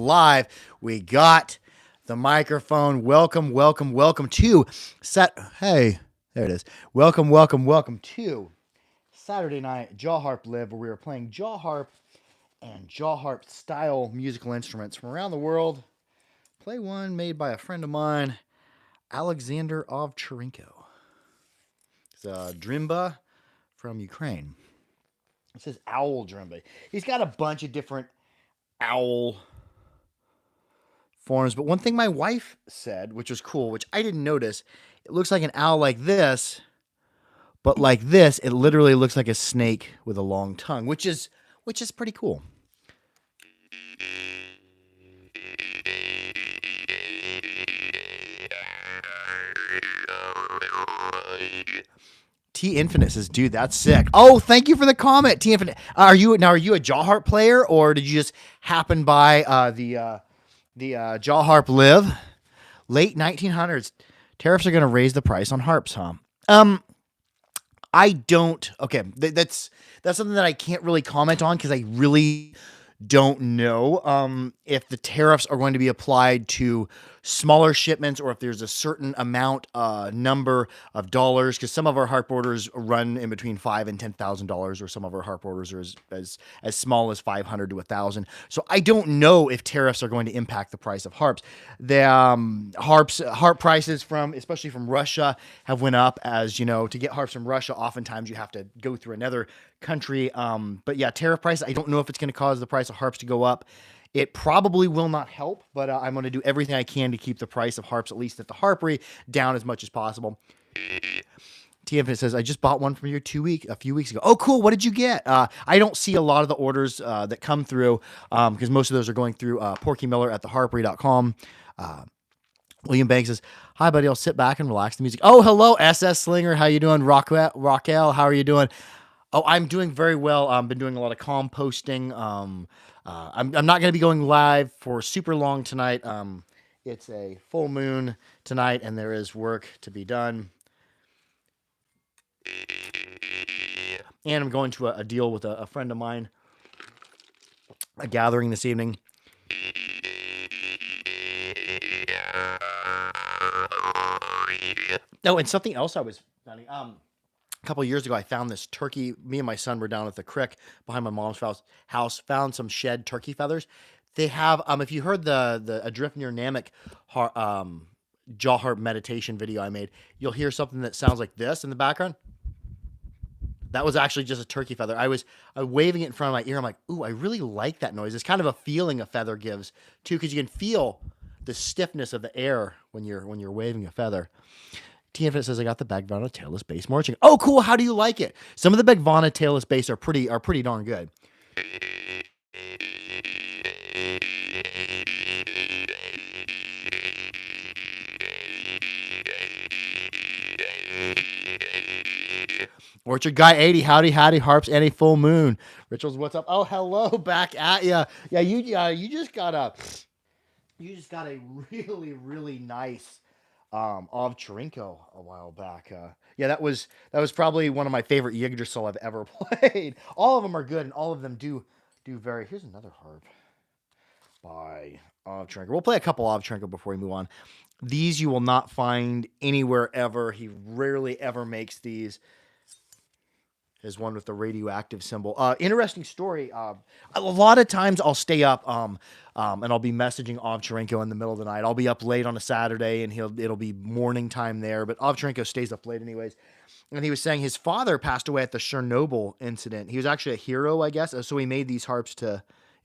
live. We got the microphone. Welcome to Hey, there it is. Welcome to Saturday night Jaw Harp Live, where we are playing jaw harp and jaw harp style musical instruments from around the world. Play one made by a friend of mine, Alexander Ovcharenko. It's a drimba from Ukraine. It says owl drimba. He's got a bunch of different owl forms, but one thing my wife said, which was cool, which I didn't notice, it looks like an owl like this, but like this, it literally looks like a snake with a long tongue, which is pretty cool. T Infinite says, "Dude, that's sick." Oh, thank you for the comment, T Infinite. Are you a jaw harp player, or did you just happen by the jaw harp live? Late 1900s, tariffs are going to raise the price on harps, huh? I don't. Okay, that's something that I can't really comment on because I really don't know if the tariffs are going to be applied to smaller shipments or if there's a certain amount number of dollars, because some of our harp orders run in between $5,000 and $10,000, or some of our harp orders are as small as 500 to 1,000. So I don't know if tariffs are going to impact the price of harps. The harp prices especially from Russia have went up. As you know, to get harps from Russia, oftentimes you have to go through another country. But yeah, tariff price, I don't know if it's going to cause the price of harps to go up. It probably will not help, but I'm going to do everything I can to keep the price of harps, at least at the harpery, down as much as possible. TF says, "I just bought one from you a few weeks ago." Oh, cool. What did you get? I don't see a lot of the orders that come through because most of those are going through Porky Miller at theharpery.com. William Banks says, "Hi, buddy. I'll sit back and relax the music." Oh, hello, SS Slinger. How you doing? Raquel, how are you doing? Oh, I'm doing very well. I've been doing a lot of composting. I'm not going to be going live for super long tonight. It's a full moon tonight, and there is work to be done. And I'm going to a deal with a friend of mine, a gathering this evening. Oh, and something else I was finding. A couple of years ago, I found this turkey. Me and my son were down at the creek behind my mom's house, found some shed turkey feathers. They have, if you heard the Adrift Near Namek jaw harp meditation video I made, you'll hear something that sounds like this in the background. That was actually just a turkey feather. I was waving it in front of my ear. I'm like, ooh, I really like that noise. It's kind of a feeling a feather gives too, because you can feel the stiffness of the air when you're waving a feather. TFS says, "I got the Bagvana tailless bass marching." Oh, cool. How do you like it? Some of the Bagvana tailless bass are pretty darn good. Orchard Guy 80, howdy harps and a full moon. Rituals, what's up? Oh, hello, back at ya. Yeah, you just got a really nice Ovcharenko a while back. Yeah, that was probably one of my favorite Yggdrasil I've ever played. All of them are good, and all of them do very. Here's another harp by Ovcharenko. We'll play a couple Ovcharenko before we move on. These you will not find anywhere ever. He rarely ever makes these. Is one with the radioactive symbol. Interesting story. A lot of times I'll stay up and I'll be messaging Ovcharenko in the middle of the night. I'll be up late on a Saturday and it'll be morning time there, but Ovcharenko stays up late anyways. And he was saying his father passed away at the Chernobyl incident. He was actually a hero, I guess. So he made these harps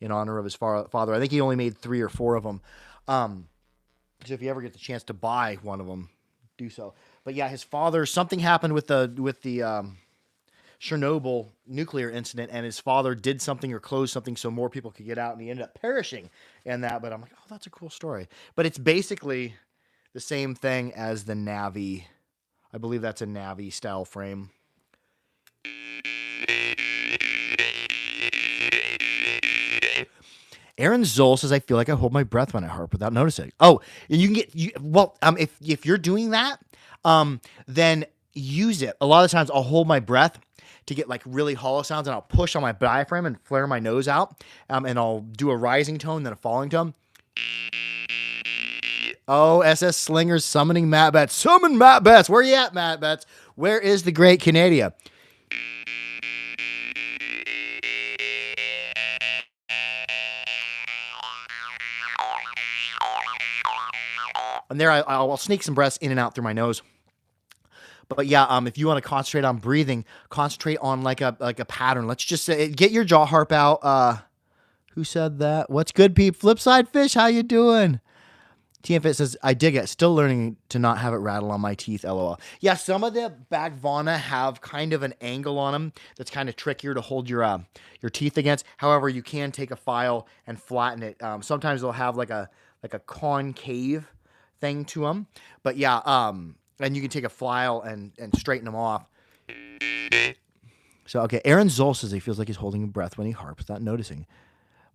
in honor of his father. I think he only made 3 or 4 of them. So if you ever get the chance to buy one of them, do so. But yeah, his father, something happened with the Chernobyl nuclear incident, and his father did something or closed something so more people could get out, and he ended up perishing in that. But I'm like, oh, that's a cool story. But it's basically the same thing as the Navi. I believe that's a Navi style frame. Aaron Zoll says, "I feel like I hold my breath when I harp without noticing." Oh, and you can get if you're doing that, then use it. A lot of times I'll hold my breath to get like really hollow sounds, and I'll push on my diaphragm and flare my nose out, and I'll do a rising tone, then a falling tone. Oh, SS Slingers summoning Matt Betts. Summon Matt Betts. Where you at, Matt Betts? Where is the great Canada? And there, I'll sneak some breaths in and out through my nose. But yeah, if you want to concentrate on breathing, concentrate on like a pattern. Let's just say, get your jaw harp out. Who said that? What's good, Pete? Flipside Fish, how you doing? TFit says, I dig it. Still learning to not have it rattle on my teeth, LOL. Yeah, some of the Bagvana have kind of an angle on them that's kind of trickier to hold your teeth against. However, you can take a file and flatten it. Sometimes they'll have like a concave thing to them. But yeah, and you can take a file and straighten them off. So, okay, Aaron Zoll says he feels like he's holding a breath when he harps, not noticing.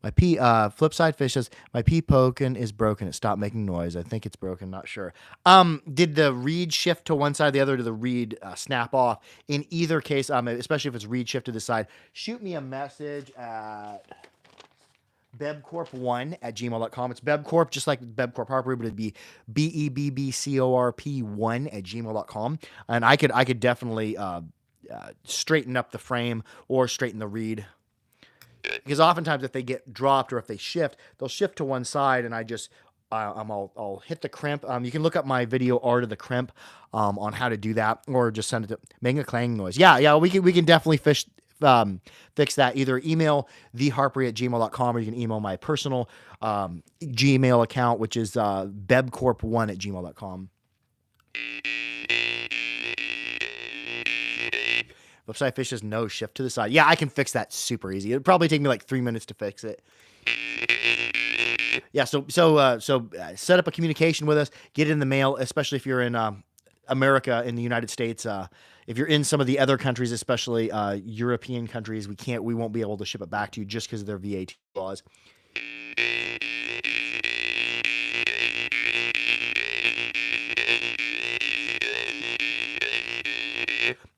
My pee, Flipside Fish says, my pee poking is broken. It stopped making noise. I think it's broken. Not sure. Did the reed shift to one side or the other? Did the reed snap off? In either case, especially if it's reed shift to the side, shoot me a message at bebcorp1@gmail.com. It's bebcorp, just like bebcorp Harper, but it'd be bebbcorp1@gmail.com. And I could definitely straighten up the frame or straighten the reed. Because oftentimes if they get dropped or if they shift, they'll shift to one side, and I'll hit the crimp. You can look up my video art of the crimp on how to do that, or just send it to making a clanging noise. Yeah, we can definitely fix that. Either email theharpery@gmail.com, or you can email my personal Gmail account, which is bebcorp1@gmail.com. Flipside Fish says no, shift to the side. Yeah, I can fix that super easy. It'd probably take me like 3 minutes to fix it. Yeah, so set up a communication with us. Get it in the mail, especially if you're in America, in the United States. If you're in some of the other countries, especially European countries, we won't be able to ship it back to you just because of their VAT laws.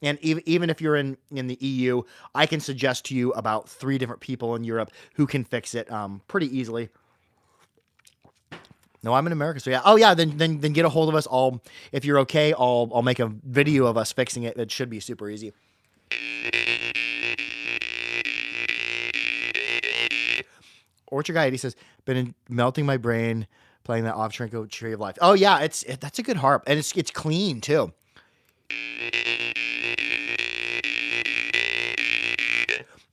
And even if you're in the EU, I can suggest to you about 3 different people in Europe who can fix it pretty easily. No, I'm in America, so yeah. Oh yeah, then get a hold of us. If you're okay, I'll make a video of us fixing it. It should be super easy. Orchard Guy 80 says, been melting my brain playing that off Trinko Tree of Life. Oh yeah, that's a good harp, and it's clean too.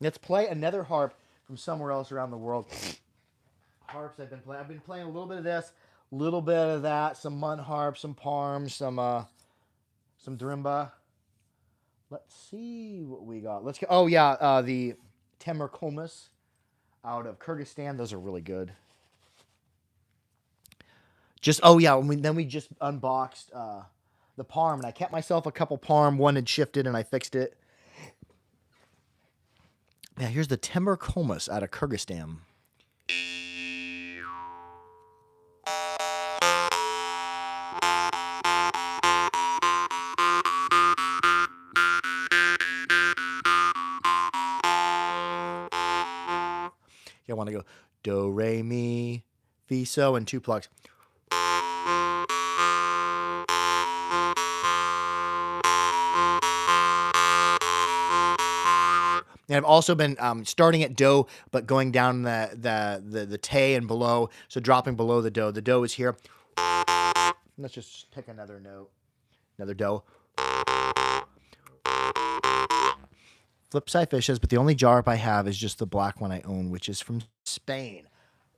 Let's play another harp from somewhere else around the world. Harps I've been playing. I've been playing a little bit of this, a little bit of that, some mud harp, some parm, some drimba. Let's see what we got. Let's go. Oh yeah, the Temerkomas out of Kyrgyzstan. Those are really good. Then we just unboxed the parm, and I kept myself a couple parm. One had shifted, and I fixed it. Yeah, here's the Temerkomas out of Kyrgyzstan. I want to go do, re, mi, fi, so, and 2 plucks. And I've also been starting at do, but going down the te and below, so dropping below the do. The do is here. Let's just pick another note, another do. Flipside Fish says, but the only jar I have is just the black one I own, which is from Spain.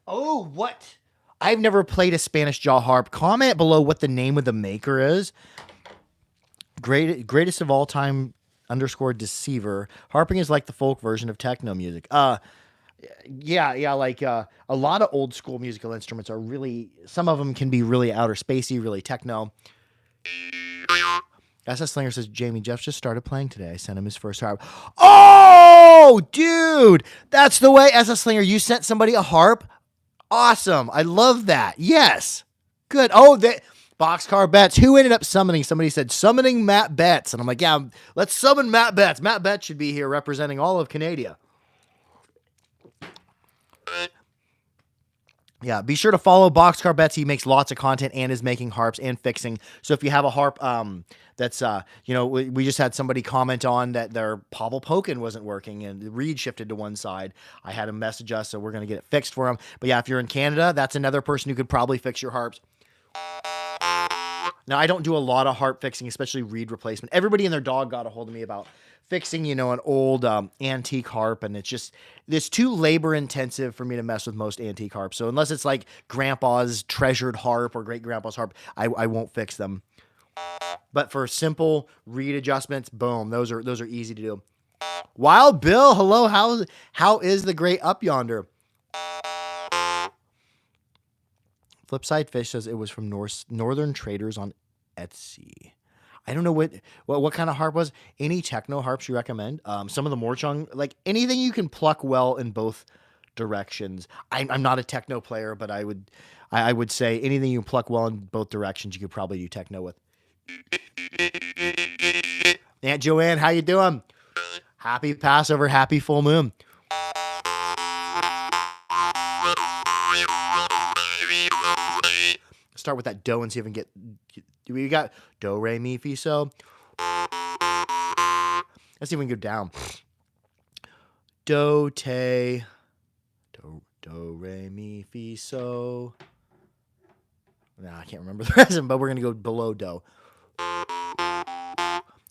Oh, what? I've never played a Spanish jaw harp. Comment below what the name of the maker is. Greatest of all time _ deceiver. Harping is like the folk version of techno music. Yeah, like a lot of old school musical instruments are really, some of them can be really outer spacey, really techno. SS Slinger says, Jamie, Jeff just started playing today. I sent him his first harp. Oh, dude, that's the way. SS Slinger, you sent somebody a harp? Awesome. I love that. Yes. Good. Oh, Boxcar Betts. Who ended up summoning? Somebody said, summoning Matt Betts. And I'm like, yeah, let's summon Matt Betts. Matt Betts should be here representing all of Canada. Yeah, be sure to follow Boxcar Bets. He makes lots of content and is making harps and fixing. So if you have a harp that's we just had somebody comment on that their Pavel Pokin wasn't working and the reed shifted to one side. I had him message us, so we're gonna get it fixed for him. But yeah, if you're in Canada, that's another person who could probably fix your harps. Now, I don't do a lot of harp fixing, especially reed replacement. Everybody and their dog got a hold of me about fixing, an old antique harp, and it's too labor intensive for me to mess with most antique harps. So unless it's like grandpa's treasured harp or great grandpa's harp, I won't fix them. But for simple reed adjustments, boom, those are easy to do. Wild Bill, hello, how is the great up yonder? Flipside Fish says it was from Northern Traders on Etsy. I don't know what kind of harp was. Any techno harps you recommend? Some of the Morchung, like anything you can pluck well in both directions. I'm not a techno player, but I would say anything you can pluck well in both directions, you could probably do techno with. Aunt Joanne, how you doing? Happy Passover, happy full moon. Start with that do and see if we can get. We got do, re, mi, fi, so. Let's see if we can go down. Do, te, do, re, mi, fi, so. Nah, I can't remember the rest of them, but we're gonna go below do.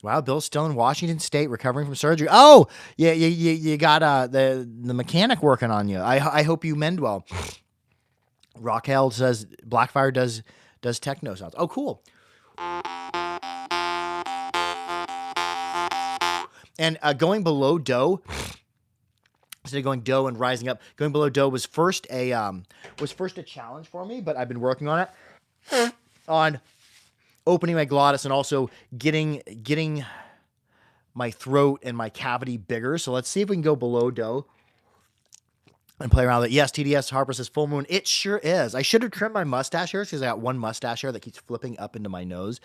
Wow, Bill's still in Washington State recovering from surgery. Oh, yeah, you got the mechanic working on you. I hope you mend well. Raquel says Blackfire does techno sounds. Oh, cool. And going below do, instead of going do and rising up, going below do was first a challenge for me, but I've been working on it, on opening my glottis and also getting my throat and my cavity bigger. So let's see if we can go below do and play around with it. Yes, TDS Harper says full moon. It sure is. I should have trimmed my mustache hairs because I got one mustache hair that keeps flipping up into my nose.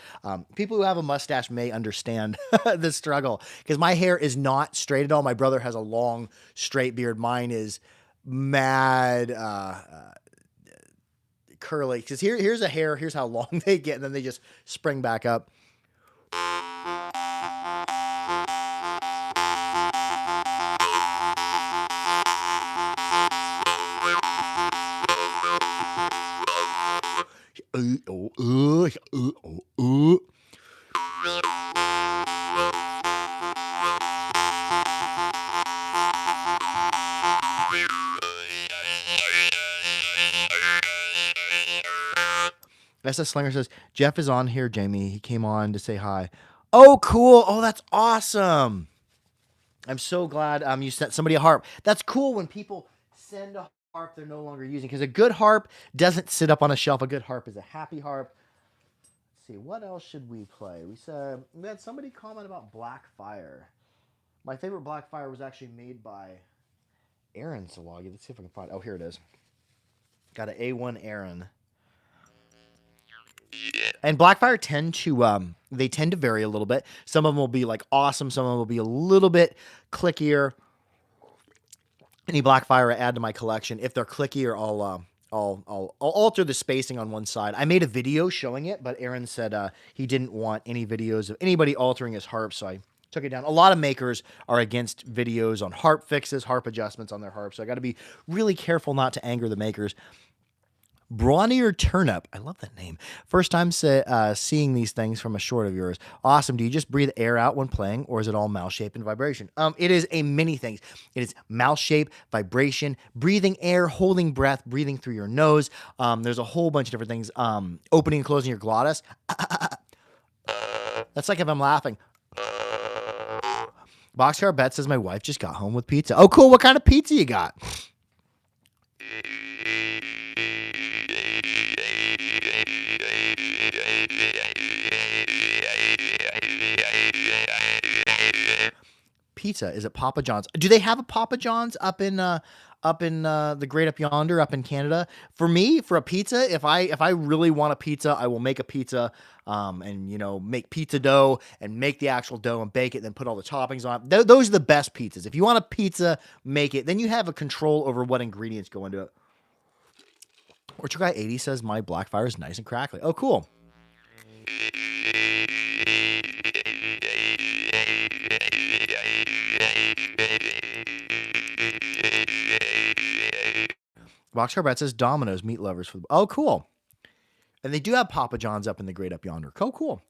People who have a mustache may understand the struggle because my hair is not straight at all. My brother has a long, straight beard. Mine is mad curly because here's a hair. Here's how long they get, and then they just spring back up. SS Slinger says, Jeff is on here, Jamie. He came on to say hi. Oh, cool. Oh, that's awesome. I'm so glad you sent somebody a harp. That's cool when people send a harp they're no longer using because a good harp doesn't sit up on a shelf. A good harp is a happy harp. Let's see, what else should we play? We had somebody comment about Blackfire. My favorite Blackfire was actually made by Aaron Salagi. Let's see if I can find. Oh, here it is. Got an A1 Aaron. And Blackfire tend to vary a little bit. Some of them will be like awesome. Some of them will be a little bit clickier. Any Blackfire I add to my collection, if they're clickier, I'll alter the spacing on one side. I made a video showing it, but Aaron said he didn't want any videos of anybody altering his harp, so I took it down. A lot of makers are against videos on harp fixes, harp adjustments on their harp, so I got to be really careful not to anger the makers. Brawnier Turnip. I love that name. First time seeing these things from a short of yours. Awesome. Do you just breathe air out when playing, or is it all mouth shape and vibration? It is a many things. It is mouth shape, vibration, breathing air, holding breath, breathing through your nose. There's a whole bunch of different things. Opening and closing your glottis. That's like if I'm laughing. Boxcar Bet says my wife just got home with pizza. Oh, cool. What kind of pizza you got? Pizza. Is it Papa John's? Do they have a Papa John's up in the Great Up Yonder up in Canada? For me, for a pizza, if I really want a pizza, I will make a pizza and make pizza dough and make the actual dough and bake it, then put all the toppings on it. Those are the best pizzas. If you want a pizza, make it. Then you have a control over what ingredients go into it. Orchard Guy 80 says my Blackfire is nice and crackly. Oh, cool. Boxcar Brett says Domino's meat lovers for the. Oh, cool. And they do have Papa John's up in the grade up yonder. Oh, cool.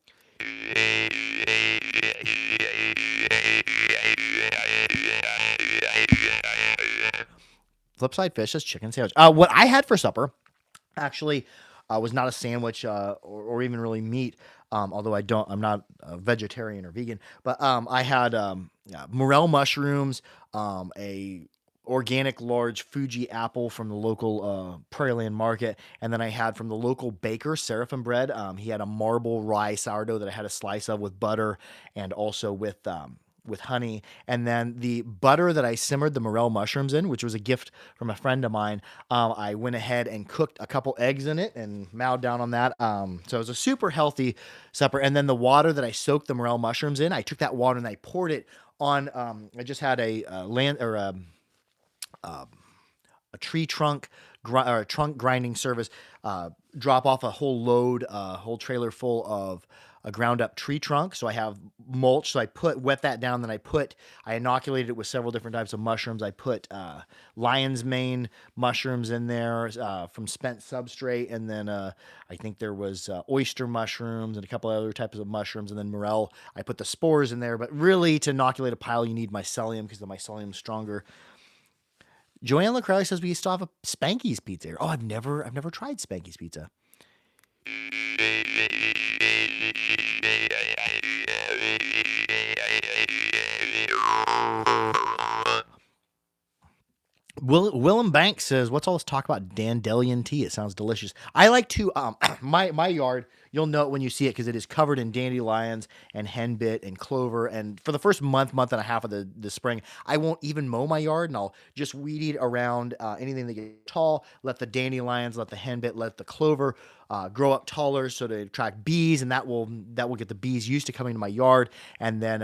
Flipside Fish says chicken sandwich. What I had for supper actually was not a sandwich or even really meat. Although I'm not a vegetarian or vegan, but I had morel mushrooms, a organic large Fuji apple from the local Prairieland market, and then I had from the local baker Seraphim bread. He had a marble rye sourdough that I had a slice of with butter and also with honey, and then the butter that I simmered the morel mushrooms in, which was a gift from a friend of mine. I went ahead and cooked a couple eggs in it and mowed down on that. So it was a super healthy supper. And then the water that I soaked the morel mushrooms in, I took that water and I poured it on. I just had a tree trunk or a trunk grinding service drop off a whole load, a whole trailer full of a ground up tree trunk. So I have mulch. So I wet that down. Then I inoculated it with several different types of mushrooms. I put lion's mane mushrooms in there from spent substrate. And then I think there was oyster mushrooms and a couple other types of mushrooms. And then morel, I put the spores in there. But really to inoculate a pile, you need mycelium because the mycelium is stronger. Joanne LaCrowley says we still have a Spanky's pizza here. Oh, I've never tried Spanky's pizza. Willem Banks says, "What's all this talk about dandelion tea? It sounds delicious." I like to my yard. You'll know it when you see it because it is covered in dandelions and henbit and clover. And for the first month and a half of the spring, I won't even mow my yard, and I'll just weed eat around anything that gets tall. Let the dandelions, let the henbit, let the clover grow up taller, so to attract bees, and that will get the bees used to coming to my yard, and then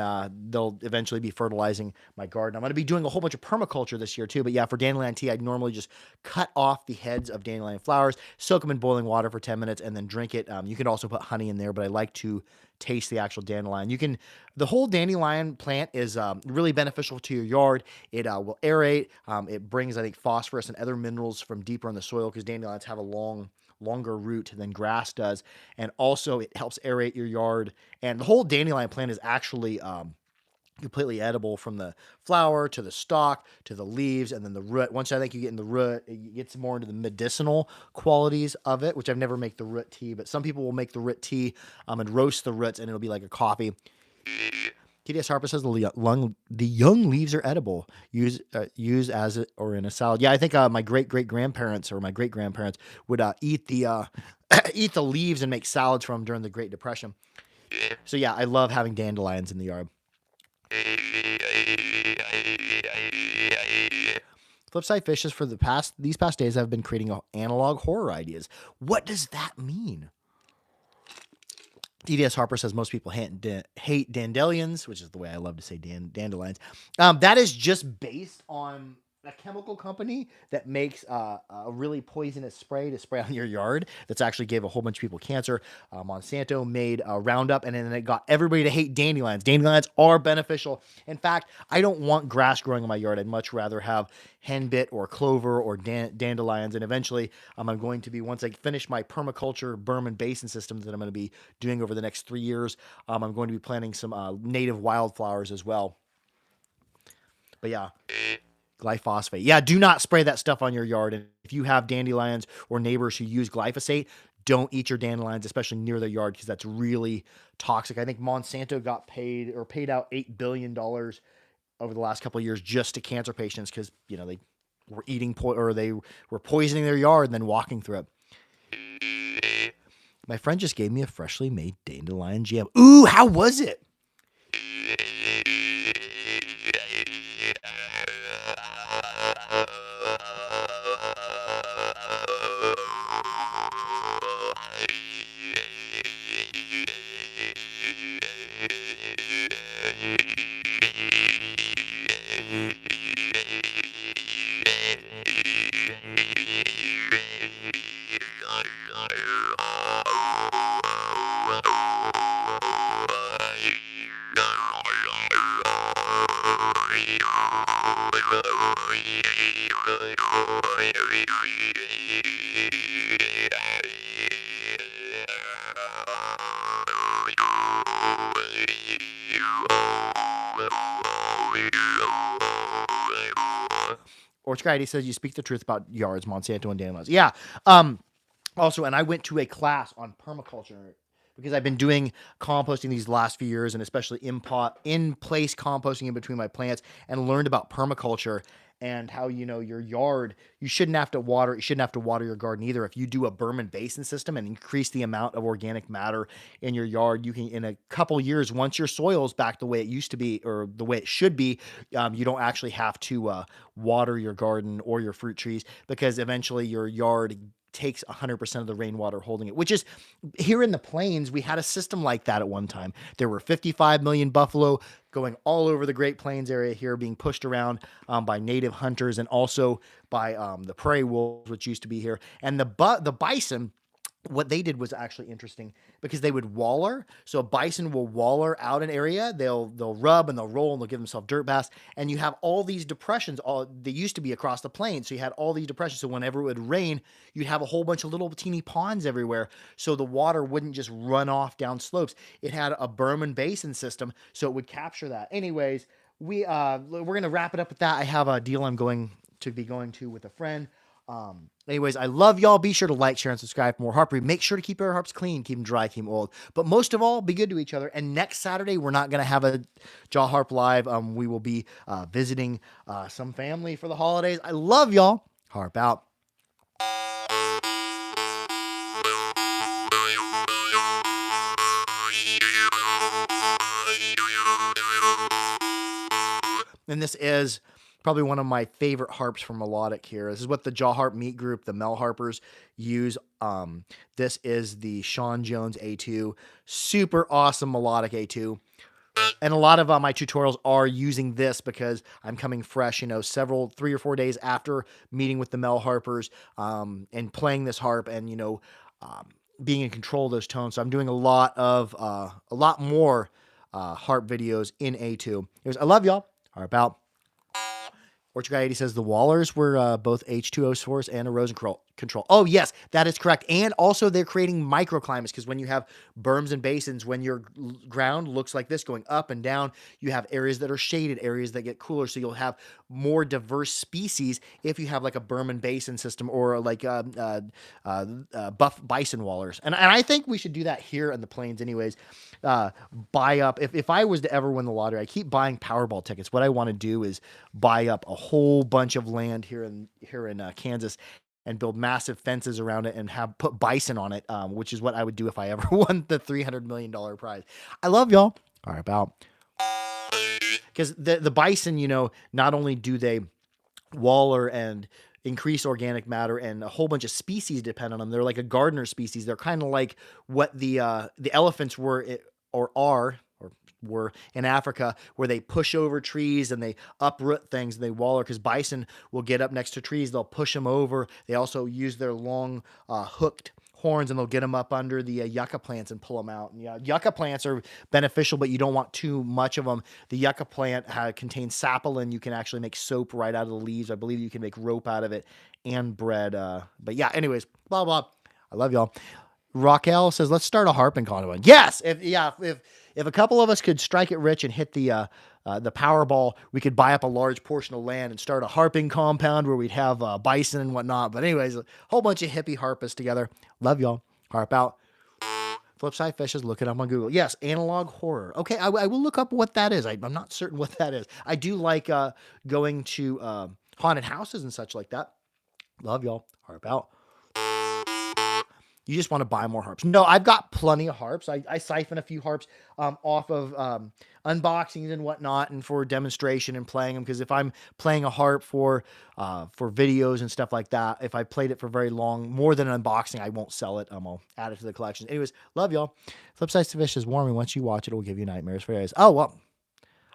they'll eventually be fertilizing my garden. I'm going to be doing a whole bunch of permaculture this year too. But yeah, for dandelion tea, I'd normally just cut off the heads of dandelion flowers, soak them in boiling water for 10 minutes, and then drink it. You can also put honey in there, but I like to taste the actual dandelion. The whole dandelion plant is really beneficial to your yard. It will aerate. It brings, I think, phosphorus and other minerals from deeper in the soil because dandelions have a longer root than grass does. And also it helps aerate your yard. And the whole dandelion plant is actually completely edible from the flower to the stalk to the leaves and then the root. Once I think you get in the root, it gets more into the medicinal qualities of it, which I've never make the root tea, but some people will make the root tea and roast the roots and it'll be like a coffee. TDS Harper says the young leaves are edible. Use as it or in a salad. Yeah, I think my great grandparents would eat the eat the leaves and make salads from them during the Great Depression. So yeah, I love having dandelions in the yard. Flipside Fishes for these past days I've been creating analog horror ideas. What does that mean? DDS Harper says most people hate dandelions, which is the way I love to say dandelions. That is just based on a chemical company that makes a really poisonous spray to spray on your yard that's actually gave a whole bunch of people cancer. Monsanto made Roundup, and then it got everybody to hate dandelions. Dandelions are beneficial. In fact, I don't want grass growing in my yard. I'd much rather have henbit or clover or dandelions. And eventually, I'm going to be, once I finish my permaculture berm and basin system that I'm going to be doing over the next 3 years, I'm going to be planting some native wildflowers as well. But yeah. Glyphosate. Yeah, do not spray that stuff on your yard. And if you have dandelions or neighbors who use glyphosate, don't eat your dandelions, especially near their yard, because that's really toxic. I think Monsanto got paid out $8 billion over the last couple of years just to cancer patients because, they were they were poisoning their yard and then walking through it. My friend just gave me a freshly made dandelion jam. Ooh, how was it? Orchard says you speak the truth about yards, Monsanto and dandelions. Yeah. Also, and I went to a class on permaculture because I've been doing composting these last few years, and especially in place composting in between my plants, and learned about permaculture and how your yard, you shouldn't have to water your garden either. If you do a berm and basin system and increase the amount of organic matter in your yard, you can, in a couple years, once your soil's back the way it used to be or the way it should be, you don't actually have to water your garden or your fruit trees, because eventually your yard takes 100% of the rainwater holding it, which is, here in the plains, we had a system like that at one time. There were 55 million buffalo going all over the Great Plains area here, being pushed around by native hunters and also by the prairie wolves, which used to be here. And the bison, what they did was actually interesting because they would waller. So a bison will waller out an area. They'll rub and they'll roll and they'll give themselves dirt baths. And you have all these depressions. They used to be across the plains. So you had all these depressions. So whenever it would rain, you'd have a whole bunch of little teeny ponds everywhere. So the water wouldn't just run off down slopes. It had a berm and basin system, so it would capture that. Anyways, we're going to wrap it up with that. I have a deal I'm going to with a friend. Anyways, I love y'all. Be sure to like, share, and subscribe for more harp. Make sure to keep your harps clean, keep them dry, keep them old. But most of all, be good to each other. And next Saturday, we're not going to have a Jaw Harp Live. We will be visiting some family for the holidays. I love y'all. Harp out. And this is probably one of my favorite harps for melodic here. This is what the Jaw Harp Meat Group, the Mel Harpers, use. This is the Sean Jones A2. Super awesome melodic A2. And a lot of my tutorials are using this because I'm coming fresh, 3 or 4 days after meeting with the Mel Harpers and playing this harp and, being in control of those tones. So I'm doing a lot more harp videos in A2. I love y'all. Harp out. Orchard Guy 80 says the Wallers were both H2O source and erosion control. Oh, yes, that is correct. And also they're creating microclimates because when you have berms and basins, when your ground looks like this going up and down, you have areas that are shaded, areas that get cooler. So you'll have more diverse species if you have like a berm and basin system or like buff bison wallers. And I think we should do that here in the plains anyways. Buy up. If I was to ever win the lottery, I keep buying Powerball tickets. What I want to do is buy up a whole bunch of land here in Kansas and build massive fences around it and put bison on it, which is what I would do if I ever won the $300 million prize. I love y'all. All right, about. Because the bison, not only do they waller and increase organic matter, and a whole bunch of species depend on them. They're like a gardener species. They're kind of like what the elephants were in Africa, where they push over trees and they uproot things and they waller, because bison will get up next to trees. They'll push them over. They also use their long hooked horns and they'll get them up under the yucca plants and pull them out. And yeah, yucca plants are beneficial, but you don't want too much of them. The yucca plant contains sapolin. You can actually make soap right out of the leaves. I believe you can make rope out of it and bread. But yeah, anyways, blah, blah. I love y'all. Raquel says, let's start a harping contest. Yes. If a couple of us could strike it rich and hit the Powerball, we could buy up a large portion of land and start a harping compound where we'd have bison and whatnot. But anyways, a whole bunch of hippie harpists together. Love y'all. Harp out. Flipside Fishes, look it up on Google. Yes, analog horror. Okay, I will look up what that is. I'm not certain what that is. I do like going to haunted houses and such like that. Love y'all. Harp out. You just want to buy more harps. No, I've got plenty of harps. I siphon a few harps off of unboxings and whatnot, and for demonstration and playing them. Because if I'm playing a harp for videos and stuff like that, if I played it for very long, more than an unboxing, I won't sell it. I'll add it to the collection. Anyways, love y'all. Flipside to Fish is warming. Once you watch it, it will give you nightmares for days. Oh, well.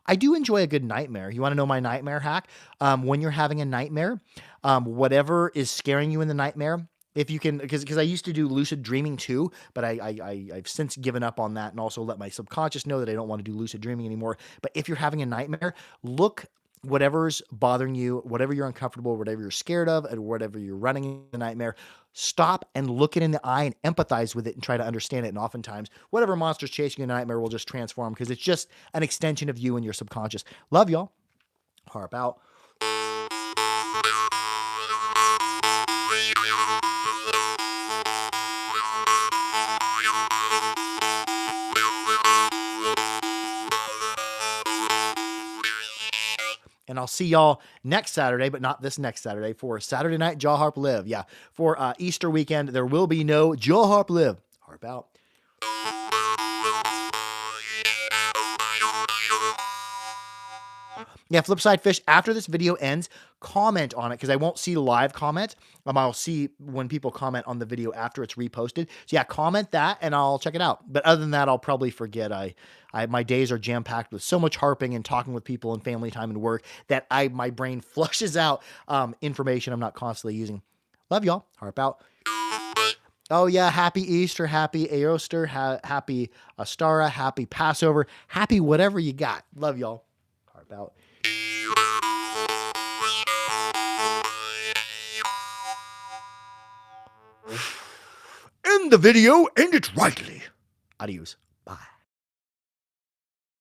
I do enjoy a good nightmare. You want to know my nightmare hack? When you're having a nightmare, whatever is scaring you in the nightmare, if you can, because I used to do lucid dreaming too, but I've since given up on that and also let my subconscious know that I don't want to do lucid dreaming anymore. But if you're having a nightmare, look whatever's bothering you, whatever you're uncomfortable, whatever you're scared of, and whatever you're running in the nightmare, stop and look it in the eye and empathize with it and try to understand it. And oftentimes, whatever monster's chasing you in a nightmare will just transform because it's just an extension of you and your subconscious. Love y'all. Harp out. And I'll see y'all next Saturday, but not this next Saturday, for Saturday Night Jaw Harp Live. Yeah, for Easter weekend, there will be no Jaw Harp Live. Harp out. Yeah, Flipside Fish, after this video ends, comment on it, because I won't see live comment. I'll see when people comment on the video after it's reposted. So yeah, comment that and I'll check it out. But other than that, I'll probably forget. My days are jam-packed with so much harping and talking with people and family time and work that my brain flushes out information I'm not constantly using. Love y'all. Harp out. Oh yeah, happy Easter, happy Aoster, happy Astara, happy Passover, happy whatever you got. Love y'all. Harp out. End the video, end it rightly. Adios. Bye.